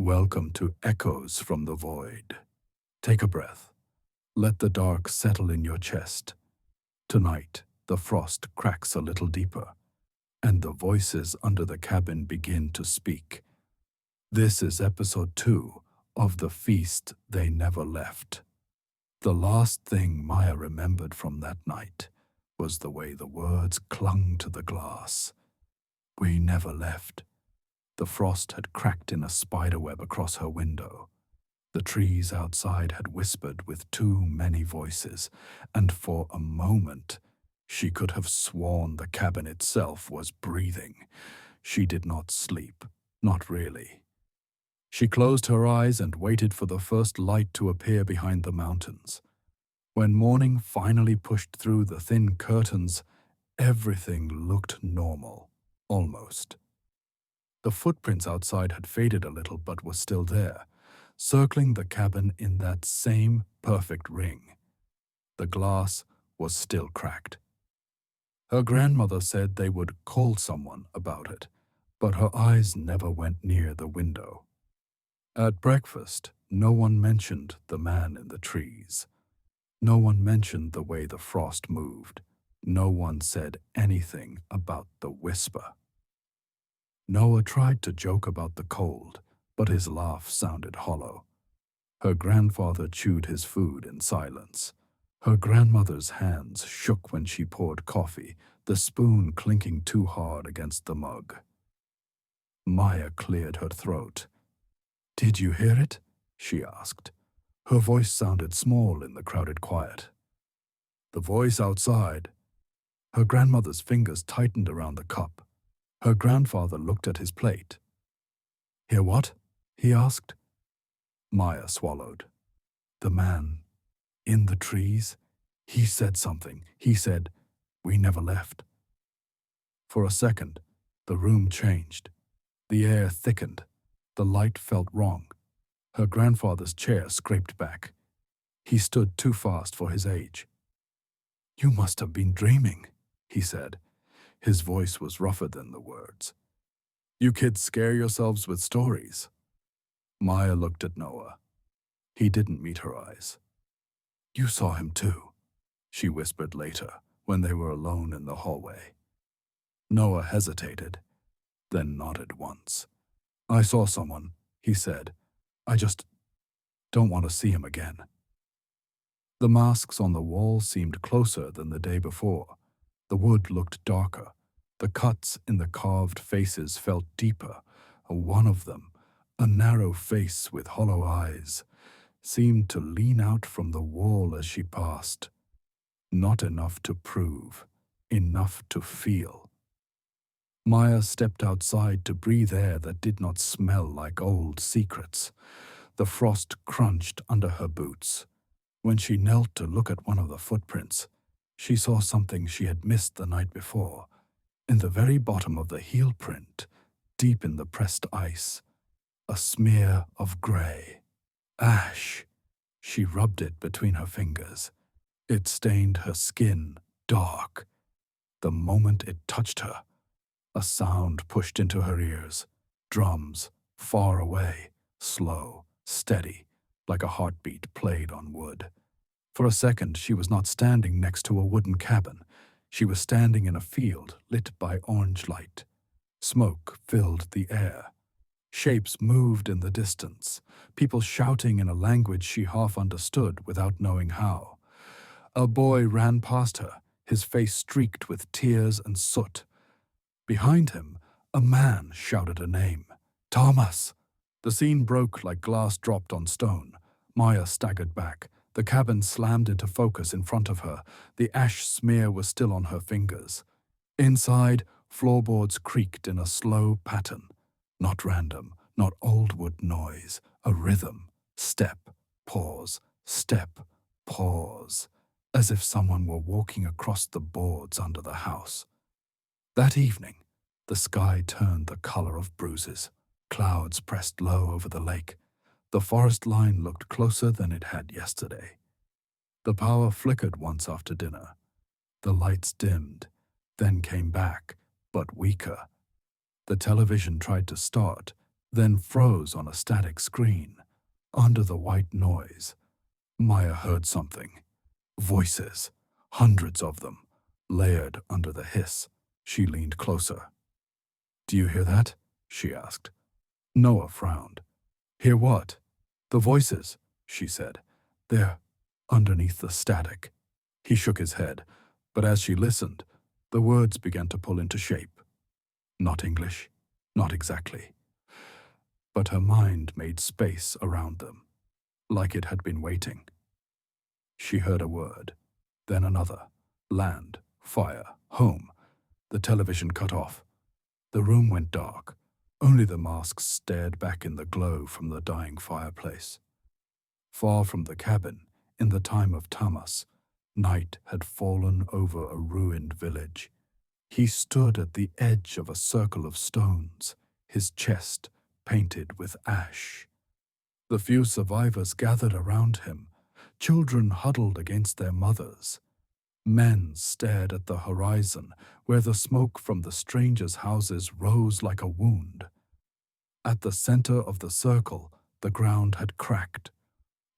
Welcome to Echoes from the Void. Take a breath. Let the dark settle in your chest. Tonight, the frost cracks a little deeper, and the voices under the cabin begin to speak. This is episode 2 of The Feast They Never Left. The last thing Maya remembered from that night was the way the words clung to the glass. We never left. The frost had cracked in a spiderweb across her window. The trees outside had whispered with too many voices, and for a moment she could have sworn the cabin itself was breathing. She did not sleep, not really. She closed her eyes and waited for the first light to appear behind the mountains. When morning finally pushed through the thin curtains, everything looked normal, almost. The footprints outside had faded a little but were still there, circling the cabin in that same perfect ring. The glass was still cracked. Her grandmother said they would call someone about it, but her eyes never went near the window. At breakfast, no one mentioned the man in the trees. No one mentioned the way the frost moved. No one said anything about the whisper. Noah tried to joke about the cold, but his laugh sounded hollow. Her grandfather chewed his food in silence. Her grandmother's hands shook when she poured coffee, the spoon clinking too hard against the mug. Maya cleared her throat. "Did you hear it?" she asked. Her voice sounded small in the crowded quiet. "The voice outside." Her grandmother's fingers tightened around the cup. Her grandfather looked at his plate. "Hear what?" he asked. Maya swallowed. "The man in the trees? He said something. He said, 'We never left.'" For a second, the room changed. The air thickened. The light felt wrong. Her grandfather's chair scraped back. He stood too fast for his age. "You must have been dreaming," he said. His voice was rougher than the words. "You kids scare yourselves with stories." Maya looked at Noah. He didn't meet her eyes. "You saw him too," she whispered later, when they were alone in the hallway. Noah hesitated, then nodded once. "I saw someone," he said. "I just don't want to see him again." The masks on the wall seemed closer than the day before. The wood looked darker. The cuts in the carved faces felt deeper. One of them, a narrow face with hollow eyes, seemed to lean out from the wall as she passed. Not enough to prove, enough to feel. Maya stepped outside to breathe air that did not smell like old secrets. The frost crunched under her boots. When she knelt to look at one of the footprints, she saw something she had missed the night before. In the very bottom of the heel print, deep in the pressed ice, a smear of gray. Ash. She rubbed it between her fingers. It stained her skin dark. The moment it touched her, a sound pushed into her ears. Drums, far away, slow, steady, like a heartbeat played on wood. For a second, she was not standing next to a wooden cabin. She was standing in a field lit by orange light. Smoke filled the air. Shapes moved in the distance, people shouting in a language she half understood without knowing how. A boy ran past her, his face streaked with tears and soot. Behind him, a man shouted a name. "Thomas!" The scene broke like glass dropped on stone. Maya staggered back. The cabin slammed into focus in front of her. The ash smear was still on her fingers. Inside, floorboards creaked in a slow pattern. Not random, not old wood noise. A rhythm. Step, pause, step, pause. As if someone were walking across the boards under the house. That evening, the sky turned the color of bruises. Clouds pressed low over the lake. The forest line looked closer than it had yesterday. The power flickered once after dinner. The lights dimmed, then came back, but weaker. The television tried to start, then froze on a static screen. Under the white noise, Maya heard something. Voices, hundreds of them, layered under the hiss. She leaned closer. "Do you hear that?" she asked. Noah frowned. "Hear what?" "The voices," she said. "They're underneath the static." He shook his head, but as she listened, the words began to pull into shape. Not English, not exactly. But her mind made space around them, like it had been waiting. She heard a word, then another. Land, fire, home. The television cut off. The room went dark. Only the masks stared back in the glow from the dying fireplace. Far from the cabin, in the time of Tamas, night had fallen over a ruined village. He stood at the edge of a circle of stones, his chest painted with ash. The few survivors gathered around him, children huddled against their mothers. Men stared at the horizon, where the smoke from the strangers' houses rose like a wound. At the center of the circle, the ground had cracked.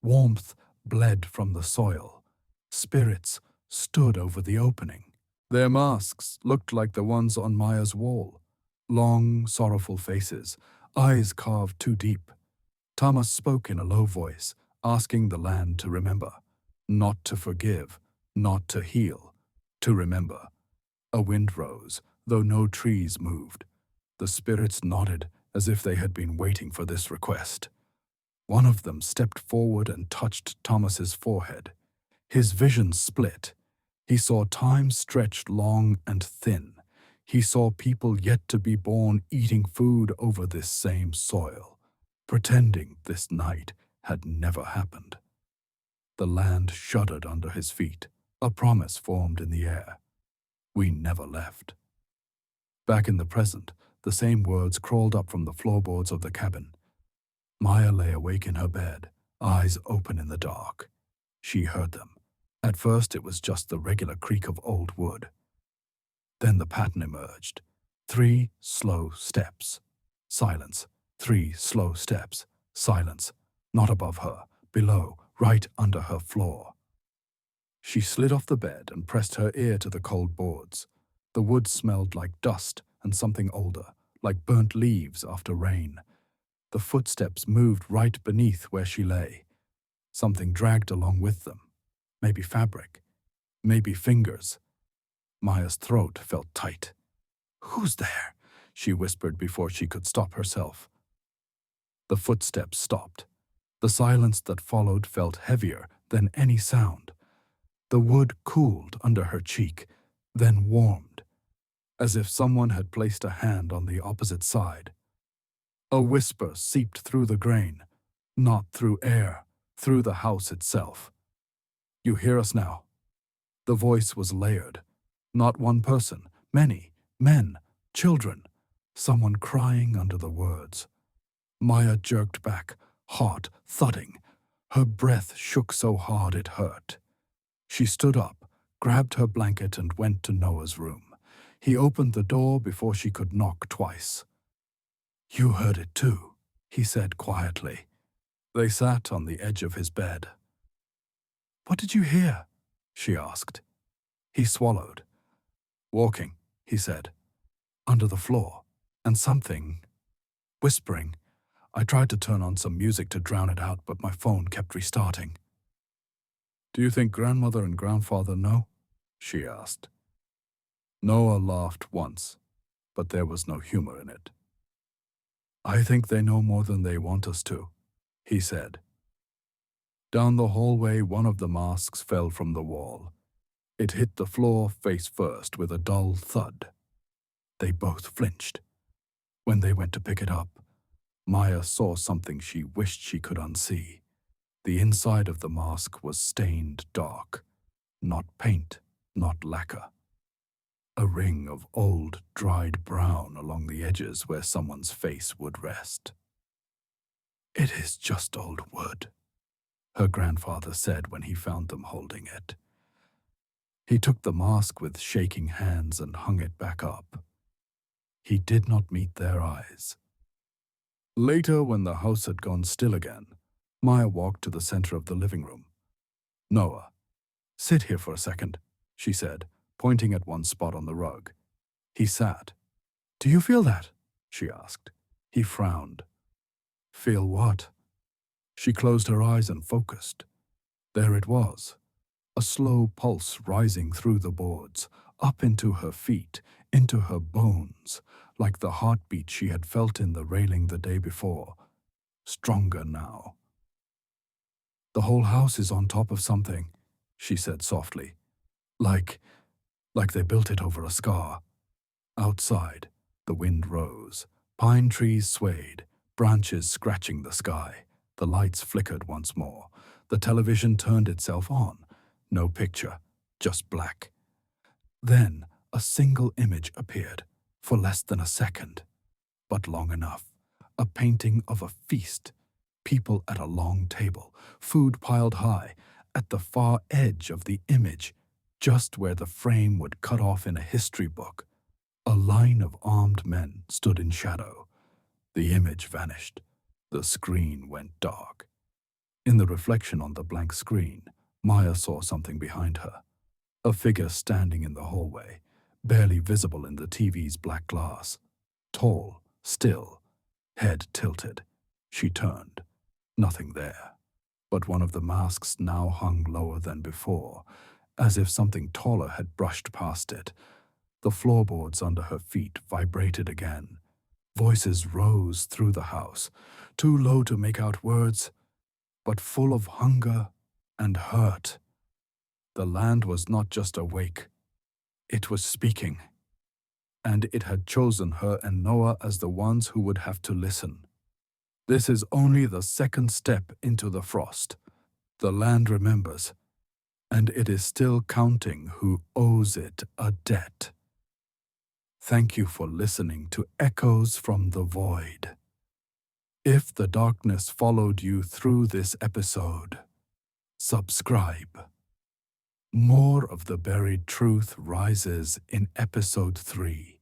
Warmth bled from the soil. Spirits stood over the opening. Their masks looked like the ones on Maya's wall. Long, sorrowful faces, eyes carved too deep. Thomas spoke in a low voice, asking the land to remember. Not to forgive, not to heal, to remember. A wind rose, though no trees moved. The spirits nodded as if they had been waiting for this request. One of them stepped forward and touched Thomas's forehead. His vision split. He saw time stretched long and thin. He saw people yet to be born eating food over this same soil, pretending this night had never happened. The land shuddered under his feet. A promise formed in the air. We never left. Back in the present, the same words crawled up from the floorboards of the cabin. Maya lay awake in her bed, eyes open in the dark. She heard them. At first it was just the regular creak of old wood. Then the pattern emerged. 3 slow steps. Silence. 3 slow steps. Silence. Not above her, below, right under her floor. She slid off the bed and pressed her ear to the cold boards. The wood smelled like dust and something older, like burnt leaves after rain. The footsteps moved right beneath where she lay. Something dragged along with them. Maybe fabric. Maybe fingers. Maya's throat felt tight. "Who's there?" she whispered before she could stop herself. The footsteps stopped. The silence that followed felt heavier than any sound. The wood cooled under her cheek, then warmed, as if someone had placed a hand on the opposite side. A whisper seeped through the grain, not through air, through the house itself. "You hear us now?" The voice was layered. Not one person, many, men, children, someone crying under the words. Maya jerked back, heart thudding. Her breath shook so hard it hurt. She stood up, grabbed her blanket and went to Noah's room. He opened the door before she could knock twice. "You heard it too," he said quietly. They sat on the edge of his bed. "What did you hear?" she asked. He swallowed. "Walking," he said, "under the floor, and something, whispering. I tried to turn on some music to drown it out, but my phone kept restarting." "Do you think grandmother and grandfather know?" she asked. Noah laughed once, but there was no humor in it. "I think they know more than they want us to," he said. Down the hallway, one of the masks fell from the wall. It hit the floor face first with a dull thud. They both flinched. When they went to pick it up, Maya saw something she wished she could unsee. The inside of the mask was stained dark. Not paint, not lacquer. A ring of old, dried brown along the edges where someone's face would rest. "It is just old wood," her grandfather said when he found them holding it. He took the mask with shaking hands and hung it back up. He did not meet their eyes. Later, when the house had gone still again, Maya walked to the center of the living room. "Noah, sit here for a second," she said, pointing at one spot on the rug. He sat. "Do you feel that?" she asked. He frowned. "Feel what?" She closed her eyes and focused. There it was, a slow pulse rising through the boards, up into her feet, into her bones, like the heartbeat she had felt in the railing the day before, stronger now. "The whole house is on top of something," she said softly. Like they built it over a scar." Outside, the wind rose. Pine trees swayed, branches scratching the sky. The lights flickered once more. The television turned itself on. No picture, just black. Then a single image appeared, for less than a second, but long enough. A painting of a feast. People at a long table, food piled high. At the far edge of the image, just where the frame would cut off in a history book, a line of armed men stood in shadow. The image vanished. The screen went dark. In the reflection on the blank screen, Maya saw something behind her. A figure standing in the hallway, barely visible in the TV's black glass. Tall, still, head tilted. She turned. Nothing there. But one of the masks now hung lower than before, as if something taller had brushed past it. The floorboards under her feet vibrated again. Voices rose through the house, too low to make out words, but full of hunger and hurt. The land was not just awake, it was speaking. And it had chosen her and Noah as the ones who would have to listen. This is only the second step into the frost. The land remembers, and it is still counting who owes it a debt. Thank you for listening to Echoes from the Void. If the darkness followed you through this episode, subscribe. More of the buried truth rises in episode 3.